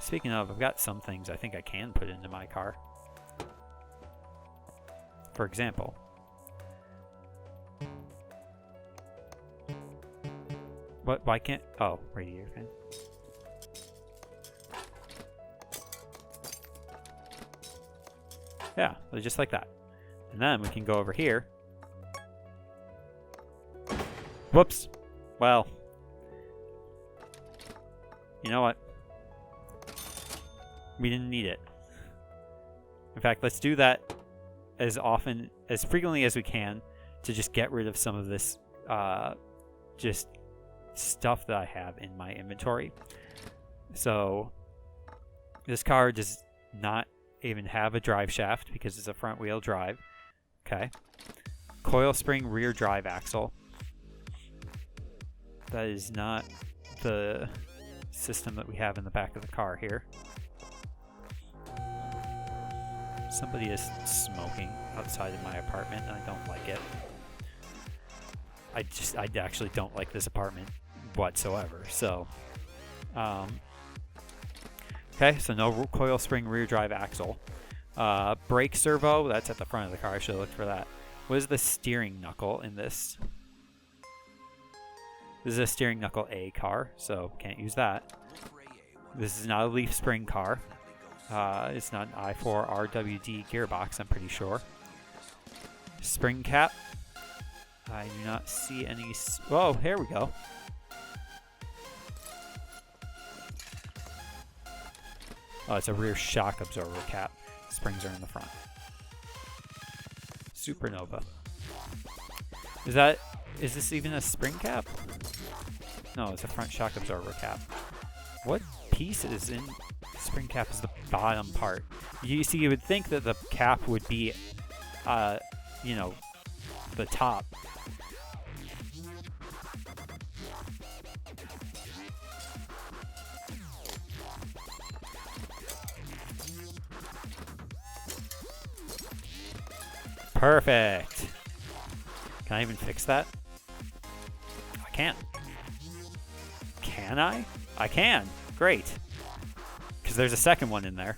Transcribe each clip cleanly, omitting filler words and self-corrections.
Speaking of, I've got some things I think I can put into my car. For example, what? Why can't? Oh, radiator fan. Yeah, just like that. And then we can go over here. Whoops. Well, you know what? We didn't need it. In fact, let's do that as frequently as we can to just get rid of some of this just stuff that I have in my inventory. So this car does not even have a drive shaft because it's a front wheel drive. Okay. Coil spring rear drive axle. That is not the system that we have in the back of the car here. Somebody is smoking outside of my apartment and I don't like it. I actually don't like this apartment whatsoever. So, okay, so no coil spring rear drive axle. Brake servo, that's at the front of the car. I should have looked for that. What is the steering knuckle in this? This is a steering knuckle A car, so can't use that. This is not a leaf spring car. It's not an i4 RWD gearbox, I'm pretty sure. Spring cap. I do not see any... Oh, here we go. Oh, it's a rear shock absorber cap. Springs are in the front. Supernova. Is this even a spring cap? No, it's a front shock absorber cap. What piece is in spring cap is the bottom part? You see, you would think that the cap would be, you know, the top. Perfect. Can I even fix that? I can't. Can I? I can. Great. Because there's a second one in there.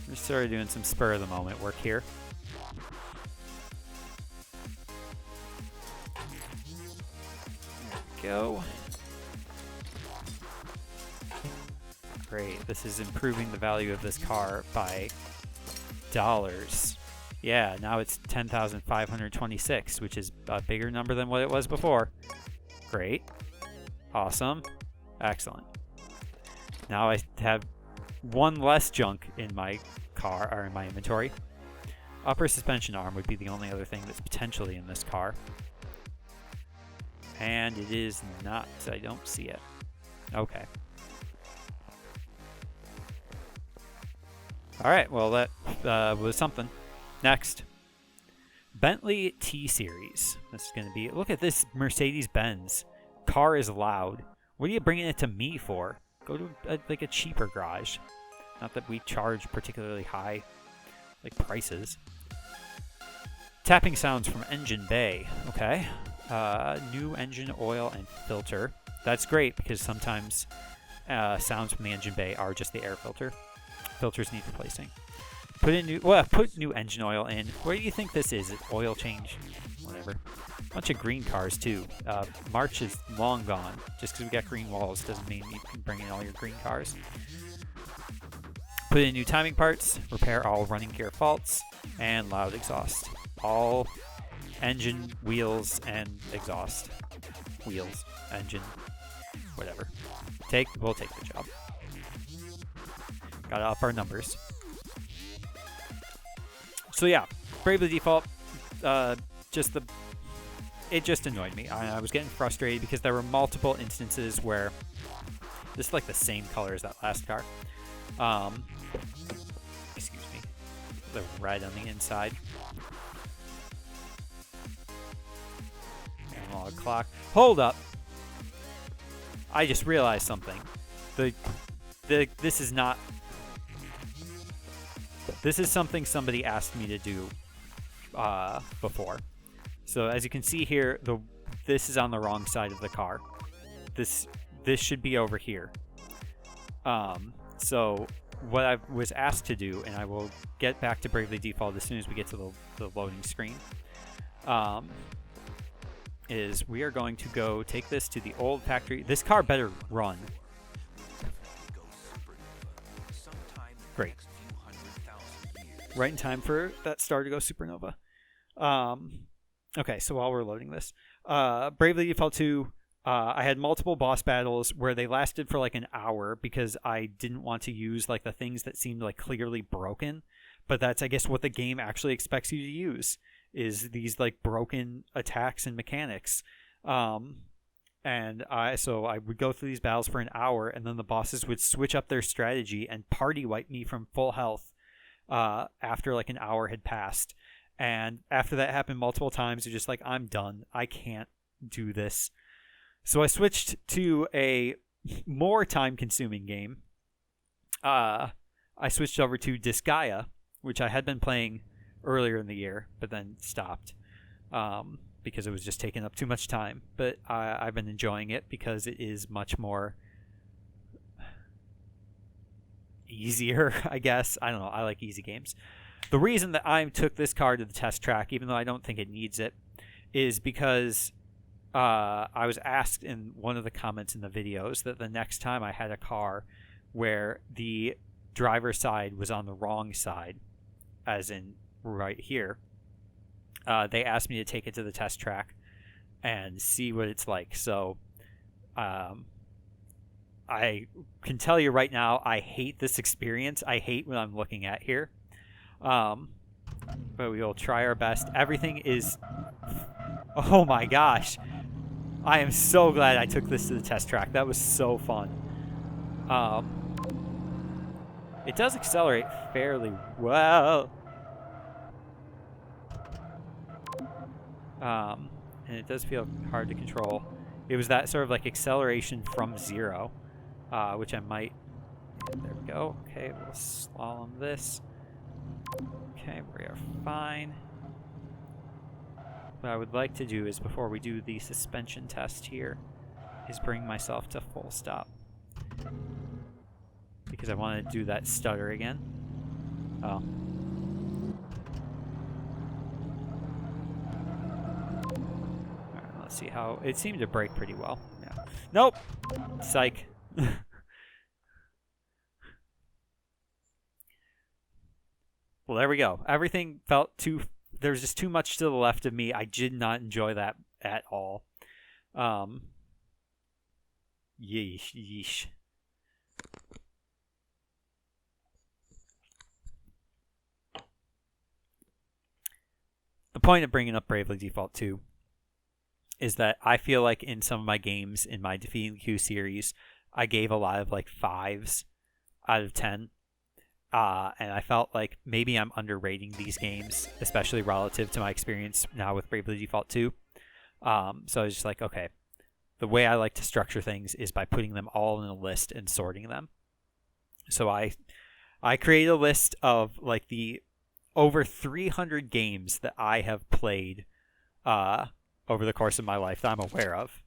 We're sort of doing some spur of the moment work here. There we go. Great. This is improving the value of this car by dollars. Yeah, now it's 10,526, which is a bigger number than what it was before. Great. Awesome. Excellent. Now I have one less junk in my car, or in my inventory. Upper suspension arm would be the only other thing that's potentially in this car. And it is not. I don't see it. Okay. Alright, well that was something. Next. Bentley T-Series. This is going to be... Look at this Mercedes-Benz. Car is loud. What are you bringing it to me for? Go to like a cheaper garage. Not that we charge particularly high prices. Tapping sounds from engine bay. Okay. New engine oil and filter. That's great because sometimes sounds from the engine bay are just the air filter. Filters need replacing. Put new engine oil in. Where do you think this is? Oil change? Whatever. Bunch of green cars too. March is long gone. Just because we got green walls doesn't mean you can bring in all your green cars. Put in new timing parts. Repair all running gear faults. And loud exhaust. All engine, wheels, and exhaust. Wheels, engine, whatever. We'll take the job. Gotta up our numbers. So yeah, Bravely Default, it just annoyed me. I was getting frustrated because there were multiple instances where this is like the same color as that last car. Excuse me. The red on the inside. Analog clock. Hold up. I just realized something. This is not... This is something somebody asked me to do before. So as you can see here, this is on the wrong side of the car. this should be over here. So what I was asked to do, and I will get back to Bravely Default as soon as we get to the loading screen, is we are going to go take this to the old factory. This car better run. Great. Right in time for that star to go supernova. Okay, so while we're loading this, Bravely Default 2, I had multiple boss battles where they lasted for like an hour because I didn't want to use like the things that seemed like clearly broken. But that's, I guess, what the game actually expects you to use, is these like broken attacks and mechanics. And I would go through these battles for an hour, and then the bosses would switch up their strategy and party wipe me from full health after like an hour had passed. And after that happened multiple times, you're just like, I'm done. I can't do this. So I switched to a more time-consuming game. I switched over to Disgaea, which I had been playing earlier in the year, but then stopped because it was just taking up too much time. But I've been enjoying it because it is much more easier, I guess. I don't know. I like easy games. The reason that I took this car to the test track, even though I don't think it needs it, is because I was asked in one of the comments in the videos that the next time I had a car where the driver's side was on the wrong side, as in right here, they asked me to take it to the test track and see what it's like. So I can tell you right now, I hate this experience. I hate what I'm looking at here. But we will try our best. Everything is... Oh my gosh. I am so glad I took this to the test track. That was so fun. It does accelerate fairly well. And it does feel hard to control. It was that sort of like acceleration from zero, which I might... There we go. Okay, we'll slalom this. Okay, we are fine. What I would like to do is, before we do the suspension test here, is bring myself to full stop. Because I want to do that stutter again. Oh. Alright, let's see how... It seemed to brake pretty well. Yeah. Nope! Psych. Well, there we go. Everything felt too... There was just too much to the left of me. I did not enjoy that at all. Yeesh. The point of bringing up Bravely Default 2 is that I feel like in some of my games in my Defeating the Queue series, I gave a lot of like 5s out of 10. And I felt like maybe I'm underrating these games, especially relative to my experience now with Bravely Default 2. So I was just like, okay, the way I like to structure things is by putting them all in a list and sorting them. So I created a list of like the over 300 games that I have played over the course of my life that I'm aware of.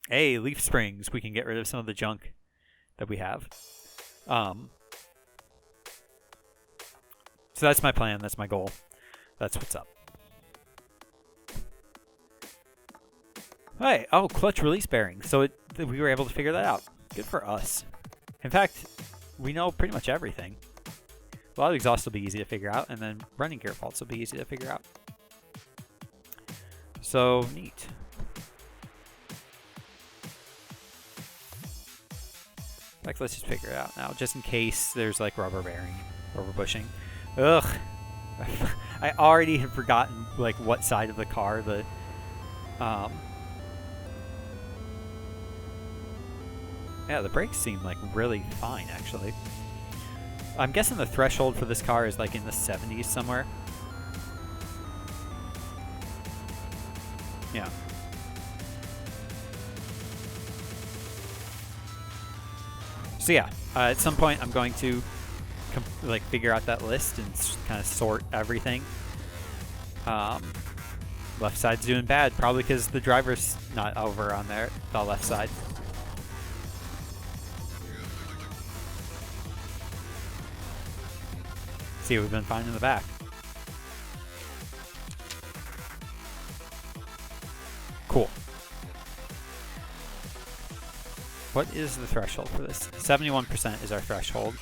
Hey, Leaf Springs, we can get rid of some of the junk that we have. So that's my plan. That's my goal. That's what's up. Hey, oh, clutch release bearing. So we were able to figure that out. Good for us. In fact, we know pretty much everything. A lot of exhaust will be easy to figure out, and then running gear faults will be easy to figure out. So, neat. In fact, let's just figure it out now, just in case there's like rubber bearing, rubber bushing. Ugh. I already have forgotten like what side of the car the yeah, the brakes seem like really fine actually. I'm guessing the threshold for this car is like in the 70s somewhere. Yeah. So yeah, at some point I'm going to like figure out that list and kind of sort everything. Left side's doing bad, probably because the driver's not over on there, the left side. See what we've been finding in the back. Cool. What is the threshold for this? 71% is our threshold.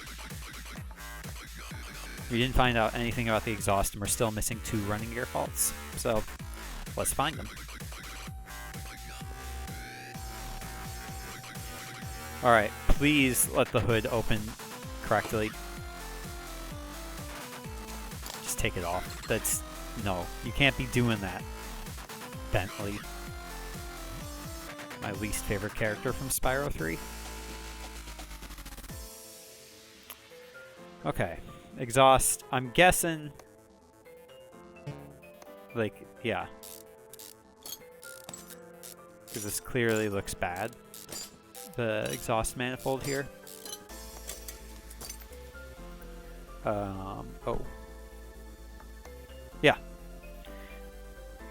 We didn't find out anything about the exhaust, and we're still missing 2 running gear faults. So, let's find them. Alright, please let the hood open correctly. Just take it off. That's... no, you can't be doing that, Bentley. My least favorite character from Spyro 3. Okay, exhaust. I'm guessing... like, yeah. Because this clearly looks bad. The exhaust manifold here. Oh. Yeah.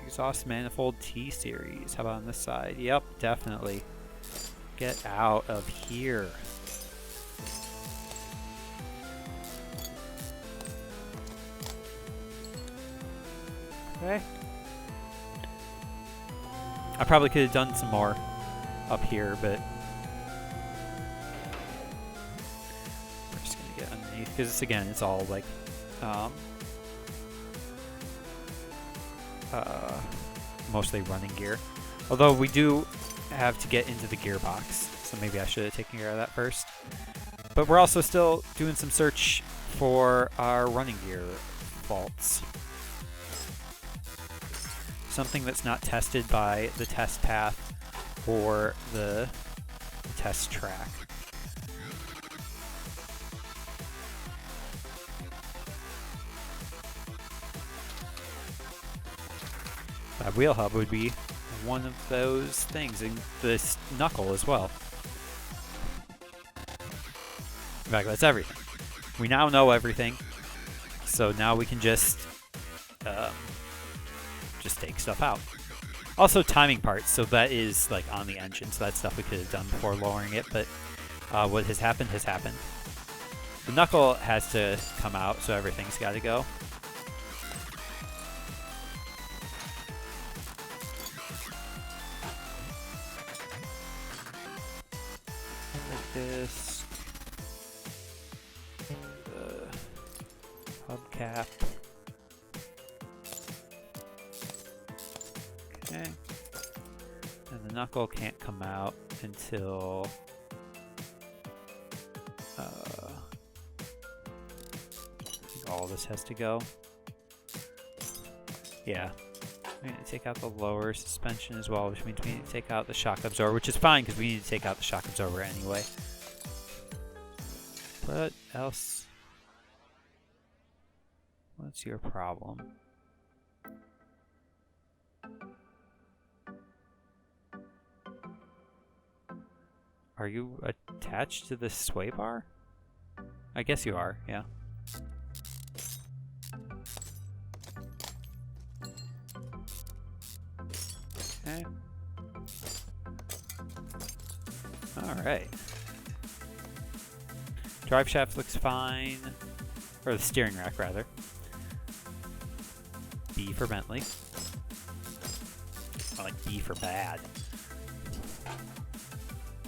Exhaust manifold T-Series. How about on this side? Yep, definitely. Get out of here. Okay. I probably could have done some more up here, but we're just gonna get underneath because again, it's all like mostly running gear. Although we do have to get into the gearbox, so maybe I should have taken care of that first. But we're also still doing some search for our running gear faults. Something that's not tested by the test path or the test track. That wheel hub would be one of those things, and this knuckle as well. In fact, that's everything. We now know everything, so now we can just take stuff out. Also timing parts, so that is like on the engine, so that's stuff we could have done before lowering it, but what has happened has happened. The knuckle has to come out, so everything's got to go. Like this. The hubcap. Okay. And the knuckle can't come out until I think all this has to go. Yeah. I'm going to take out the lower suspension as well, which means we need to take out the shock absorber, which is fine because we need to take out the shock absorber anyway. What else? What's your problem? Are you attached to the sway bar? I guess you are, yeah. Okay. Alright. Drive shaft looks fine. Or the steering rack, rather. B for Bentley. I like B for bad.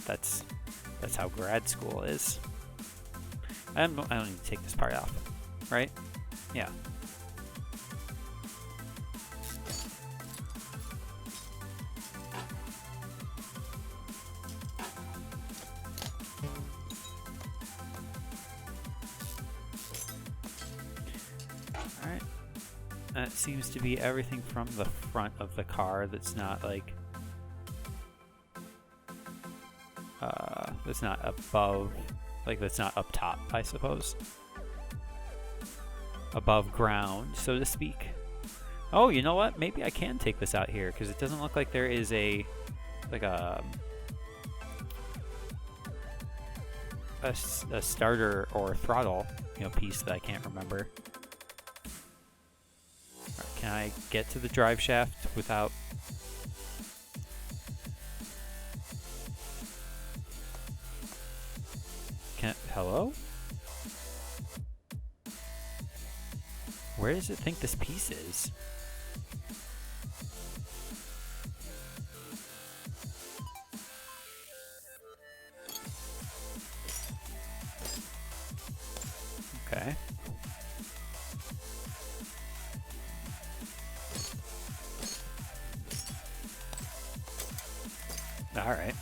That's how grad school is. I don't need to take this part off, right? Yeah. All right. That seems to be everything from the front of the car that's not like that's not above, like that's not up top, I suppose. Above ground, so to speak. Oh, you know what? Maybe I can take this out here because it doesn't look like there is a starter or throttle, piece that I can't remember. Right, can I get to the drive shaft without? Hello? Where does it think this piece is? Okay. Alright.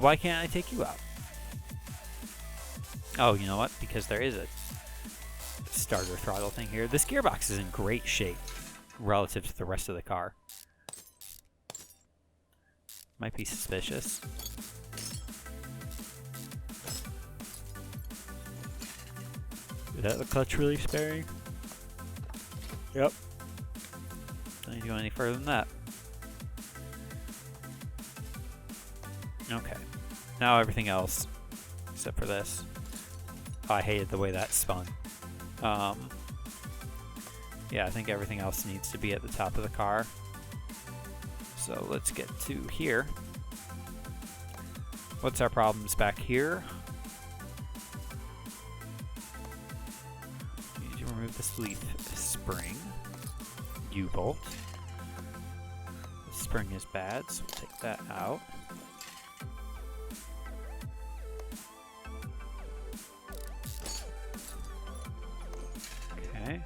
Why can't I take you out? Oh, you know what? Because there is a starter throttle thing here. This gearbox is in great shape relative to the rest of the car. Might be suspicious. Is that the clutch really sparing? Yep. Don't need to go any further than that. Okay. Now everything else, except for this. Oh, I hated the way that spun. Yeah, I think everything else needs to be at the top of the car. So let's get to here. What's our problems back here? Need to remove this leaf spring. U-bolt. The spring is bad, so we'll take that out. Okay.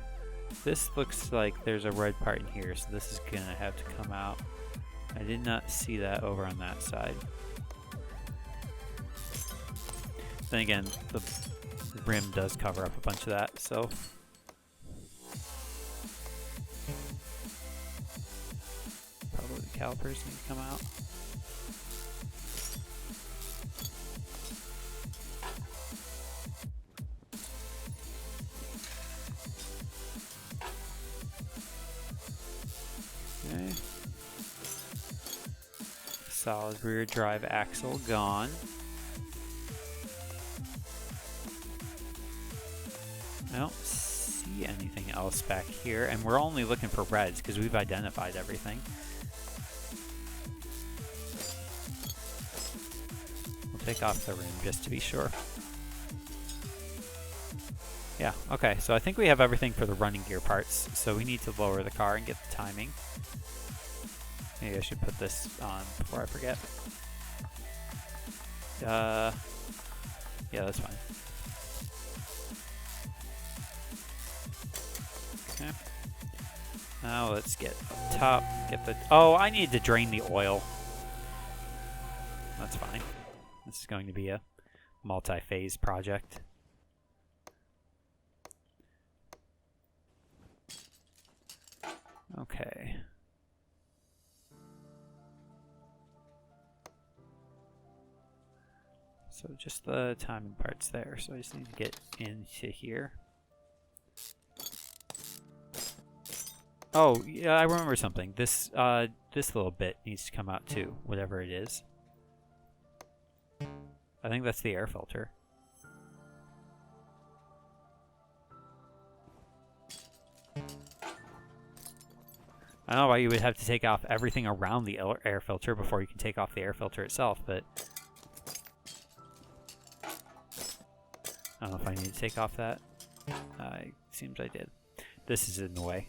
This looks like there's a red part in here, so this is gonna have to come out. I did not see that over on that side. Then again, the rim does cover up a bunch of that, so. Probably the calipers need to come out. Okay. Solid rear drive axle gone. I don't see anything else back here, and we're only looking for reds because we've identified everything. We'll take off the rim just to be sure. Yeah, okay, so I think we have everything for the running gear parts, so we need to lower the car and get the timing. Maybe I should put this on before I forget. Yeah, that's fine. Okay. Now let's get up top, get the... Oh, I need to drain the oil. That's fine. This is going to be a multi-phase project. Okay. So just the timing parts there. So I just need to get into here. Oh, yeah, I remember something. This this little bit needs to come out too, whatever it is. I think that's the air filter. I don't know why you would have to take off everything around the air filter before you can take off the air filter itself, but I don't know if I need to take off that. Seems I did. This is in the way.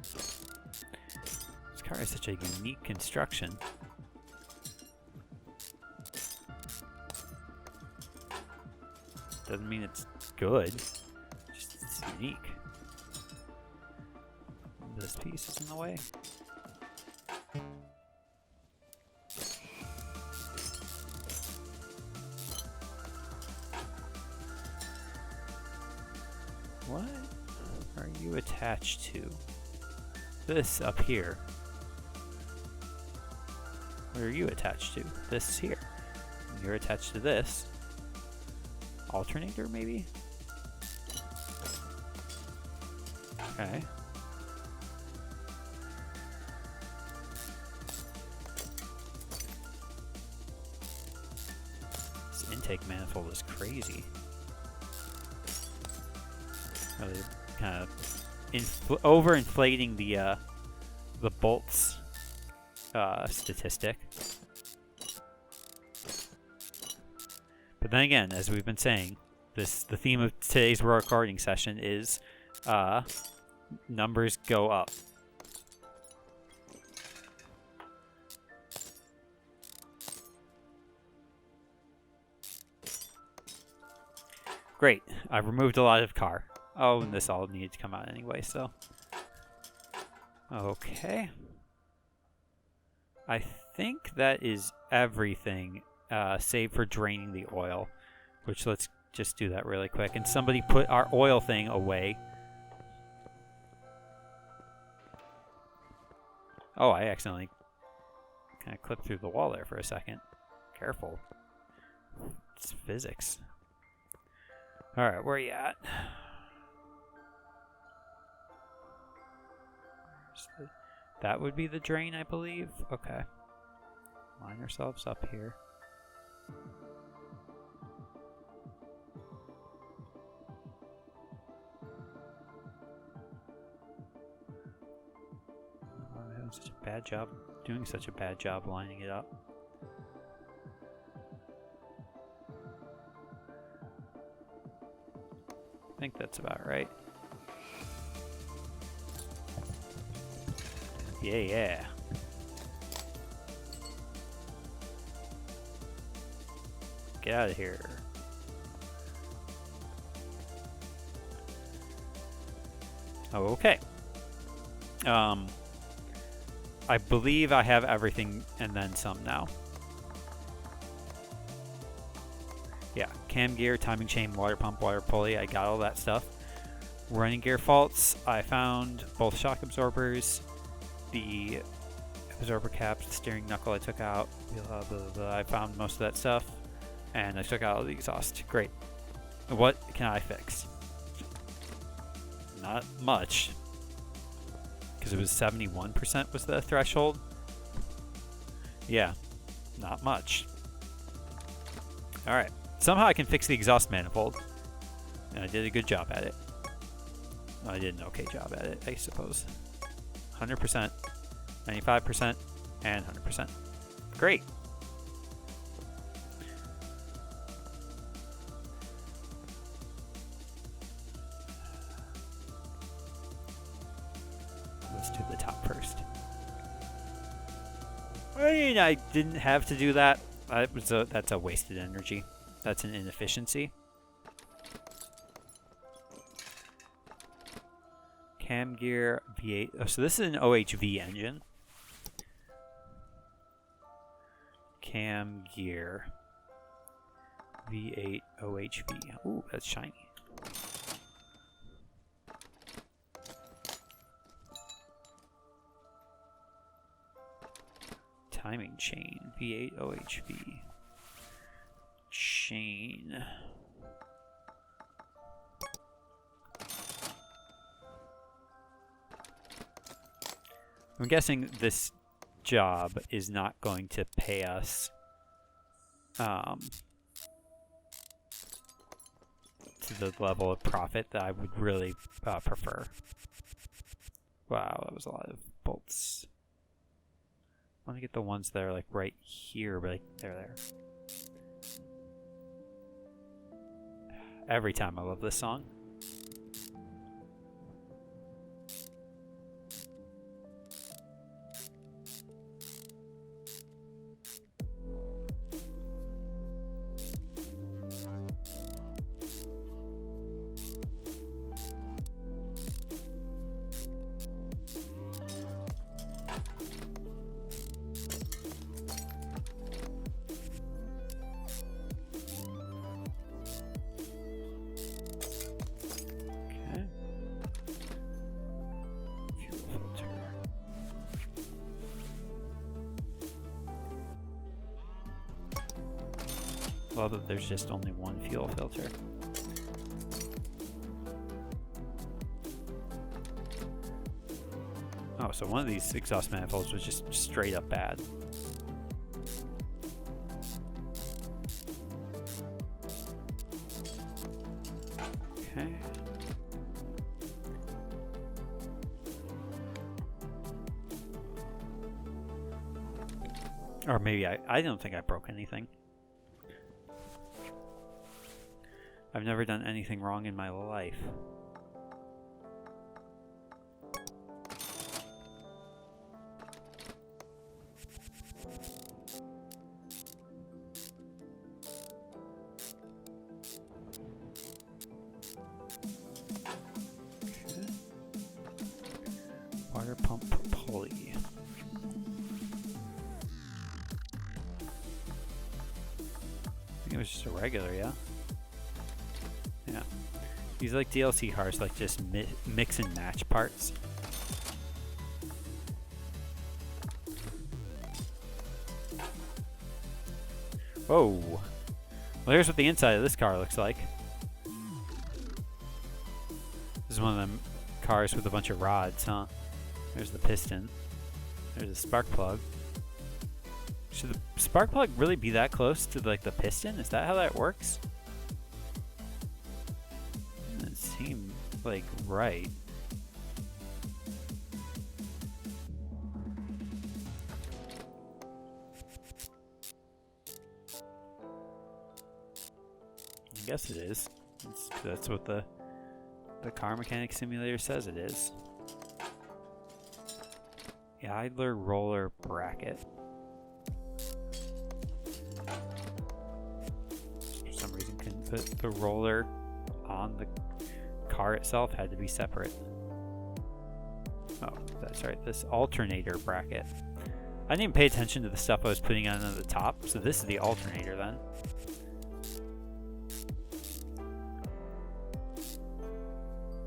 This car has such a unique construction. Doesn't mean it's good. Just it's unique. This piece is in the way. What are you attached to? This up here. What are you attached to? This here. You're attached to this. Alternator, maybe? Okay. This intake manifold is crazy. Really kind of overinflating the bolts statistic. But then again, as we've been saying, the theme of today's recording session is numbers go up. Great. I've removed a lot of car. Oh, and this all needed to come out anyway, so. Okay. I think that is everything, save for draining the oil, which let's just do that really quick. And somebody put our oil thing away. Oh, I accidentally kind of clipped through the wall there for a second. Careful. It's physics. Alright, where are you at? That would be the drain, I believe. Okay. Line ourselves up here. I'm such a bad job, doing such a bad job lining it up. I think that's about right. Yeah. Get out of here. Oh, okay. I believe I have everything and then some now. Yeah, cam gear, timing chain, water pump, water pulley, I got all that stuff. Running gear faults, I found both shock absorbers, the absorber caps, the steering knuckle I took out, blah, blah, blah. I found most of that stuff, and I took out the exhaust. Great. What can I fix? Not much, because it was 71% was the threshold. Yeah, not much. Alright. Somehow I can fix the exhaust manifold. And I did a good job at it. I did an okay job at it, I suppose. 100%, 95%, and 100%. Great. Let's do the top first. I mean, I didn't have to do that. That's a wasted energy. That's an inefficiency. Cam gear V8. Oh, so this is an OHV engine. Cam gear V8 OHV. Ooh, that's shiny. Timing chain V8 OHV. Chain. I'm guessing this job is not going to pay us to the level of profit that I would really prefer. Wow, that was a lot of bolts. I want to get the ones that are like right here, but like they're there. Every time I love this song. Love that there's just only one fuel filter. Oh, so one of these exhaust manifolds was just straight up bad. Okay. Or maybe I don't think I broke anything. I've never done anything wrong in my life. Water pump pulley. I think it was just a regular, yeah? Yeah. These like DLC cars like just mix and match parts. Whoa. Well, here's what the inside of this car looks like. This is one of them cars with a bunch of rods, huh? There's the piston. There's a spark plug. Should the spark plug really be that close to like the piston? Is that how that works? Doesn't seem like right. I guess it is. That's what the car mechanic simulator says it is. Idler roller bracket. For some reason couldn't put the roller on the car itself, had to be separate. Oh, that's right, this alternator bracket. I didn't even pay attention to the stuff I was putting on at the top, so this is the alternator then.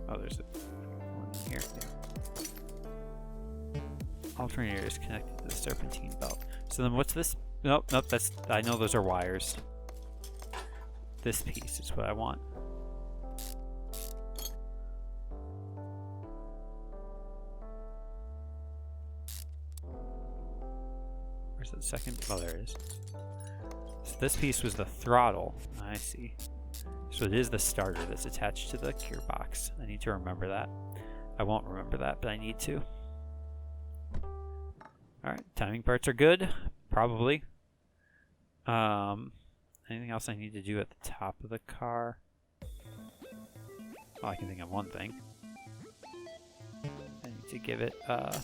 Oh, there's one in here. Yeah. Alternator is connected to the serpentine belt. So then what's this? Nope, that's, I know those are wires. This piece is what I want. Where's the second? Oh, there it is. So this piece was the throttle. I see. So it is the starter that's attached to the gearbox. I need to remember that. I won't remember that, but I need to. Alright, timing parts are good. Probably. Anything else I need to do at the top of the car? Oh, I can think of one thing. I need to give it a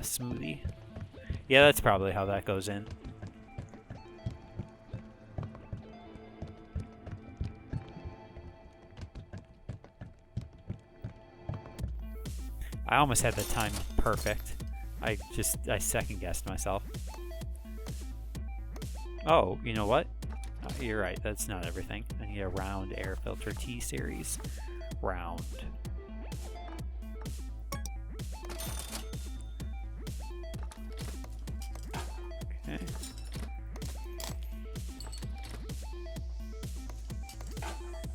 smoothie. Yeah, that's probably how that goes in. I almost had the time perfect. I second guessed myself. Oh, you know what? You're right, that's not everything. I need a round air filter T series. Round. Okay.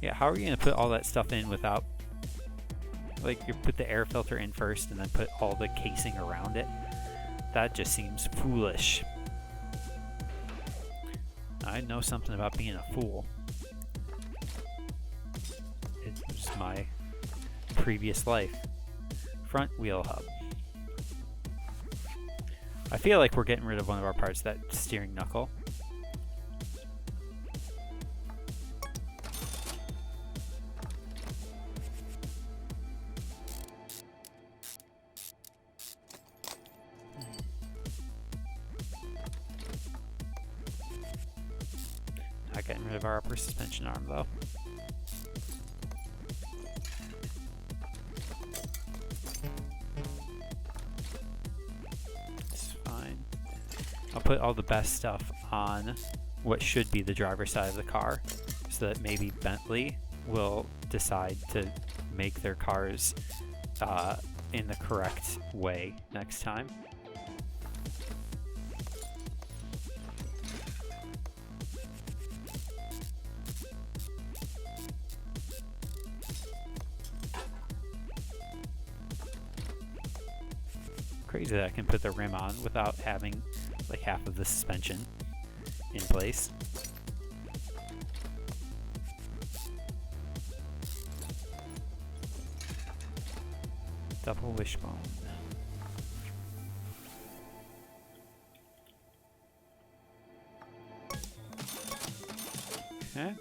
Yeah, how are you gonna put all that stuff in without, like, you put the air filter in first and then put all the casing around it? That just seems foolish. I know something about being a fool. It was my previous life. Front wheel hub. I feel like we're getting rid of one of our parts, that steering knuckle. Not getting rid of our upper suspension arm though. It's fine. I'll put all the best stuff on what should be the driver's side of the car, so that maybe Bentley will decide to make their cars in the correct way next time. Crazy that I can put the rim on without having like half of the suspension in place. Double wishbone. Okay.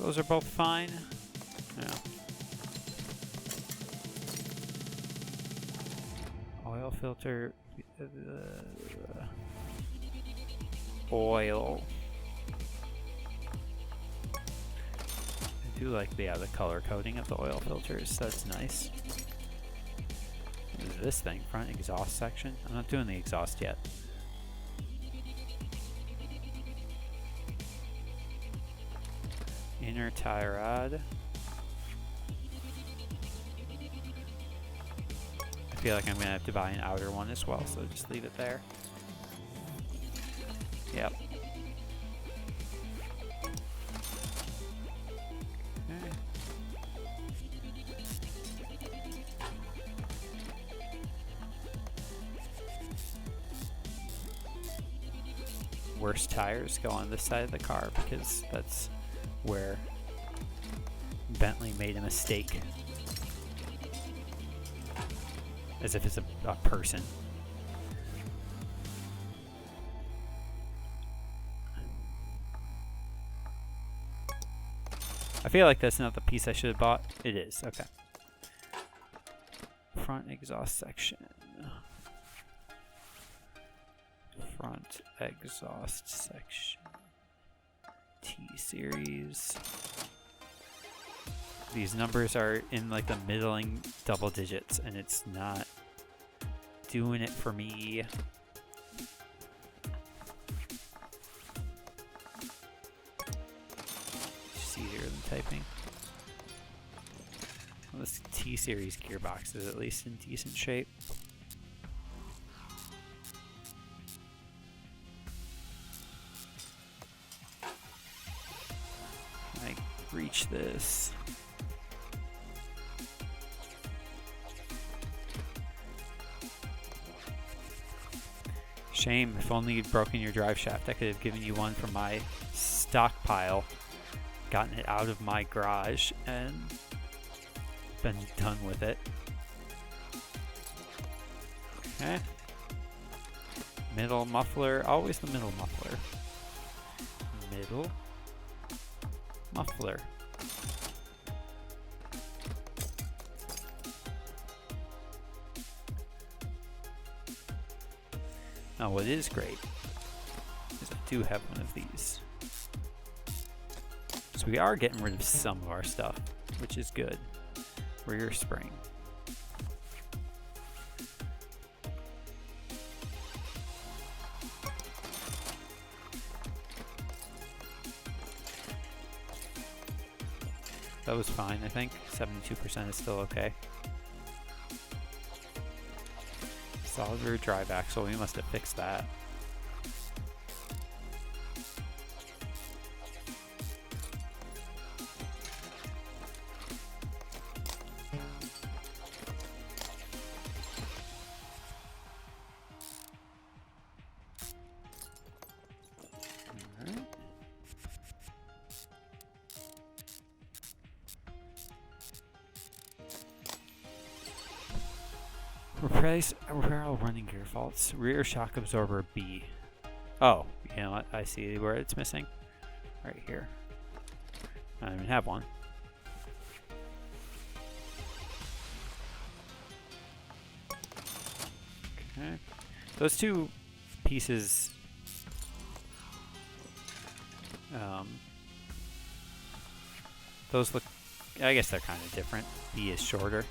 Those are both fine. Yeah. Oil filter. Oil. I do like the color coding of the oil filters. That's nice. What is this thing? Front exhaust section? I'm not doing the exhaust yet. Inner tie rod. I feel like I'm gonna have to buy an outer one as well, so just leave it there. Yep. Okay. Worst tires go on this side of the car because that's where Bentley made a mistake. As if it's a person. I feel like that's not the piece I should have bought. It is, okay. Front exhaust section. Front exhaust section. T-Series. These numbers are in like the middling double digits and it's not doing it for me. It's easier than typing. Well, this T-Series gearbox is at least in decent shape. I reach this. Shame, if only you'd broken your drive shaft. I could have given you one from my stockpile, gotten it out of my garage, and been done with it. Okay. Middle muffler, always the middle muffler. Middle muffler. Now what is great is I do have one of these. So we are getting rid of some of our stuff, which is good. Rear spring. That was fine, I think. 72% is still okay. Solid rear drive axle, we must have fixed that. Repair all running gear faults. Rear shock absorber B. Oh, you know what? I see where it's missing. Right here. I don't even have one. Okay. Those two pieces those look, I guess they're kind of different. B is shorter.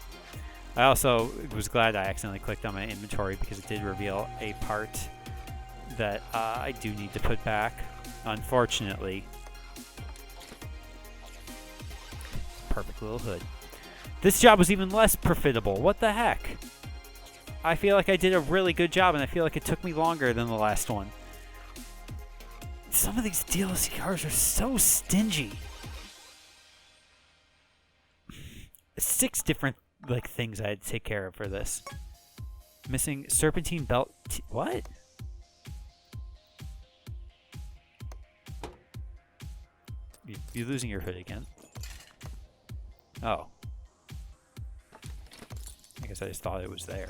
I also was glad I accidentally clicked on my inventory because it did reveal a part that I do need to put back. Unfortunately. Perfect little hood. This job was even less profitable. What the heck? I feel like I did a really good job and I feel like it took me longer than the last one. Some of these DLC cars are so stingy. 6 different things I had to take care of for this. Missing serpentine belt. What? You're losing your hood again. Oh. I guess I just thought it was there.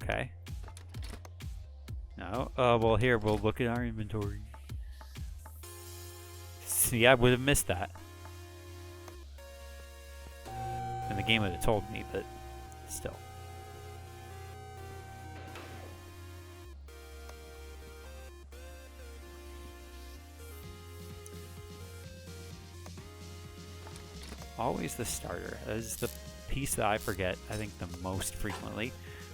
Okay. No. Well, here, we'll look at our inventory. See, I would have missed that. And the game would have told me, but still. Always the starter. That is the piece that I forget, I think, the most frequently.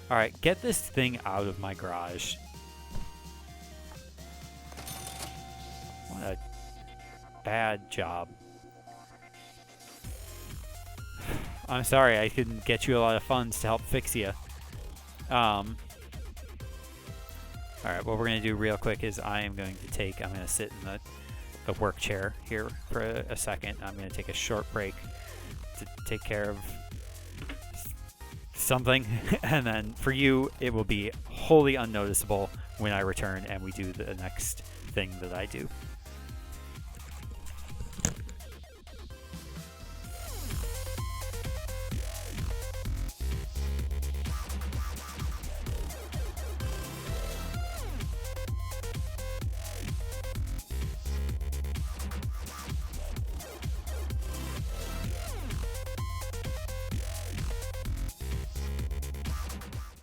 Alright, get this thing out of my garage. What a bad job. I'm sorry, I couldn't get you a lot of funds to help fix you. Alright, what we're going to do real quick is I'm going to sit in the work chair here for a second. I'm going to take a short break to take care of something. And then for you, it will be wholly unnoticeable when I return and we do the next thing that I do.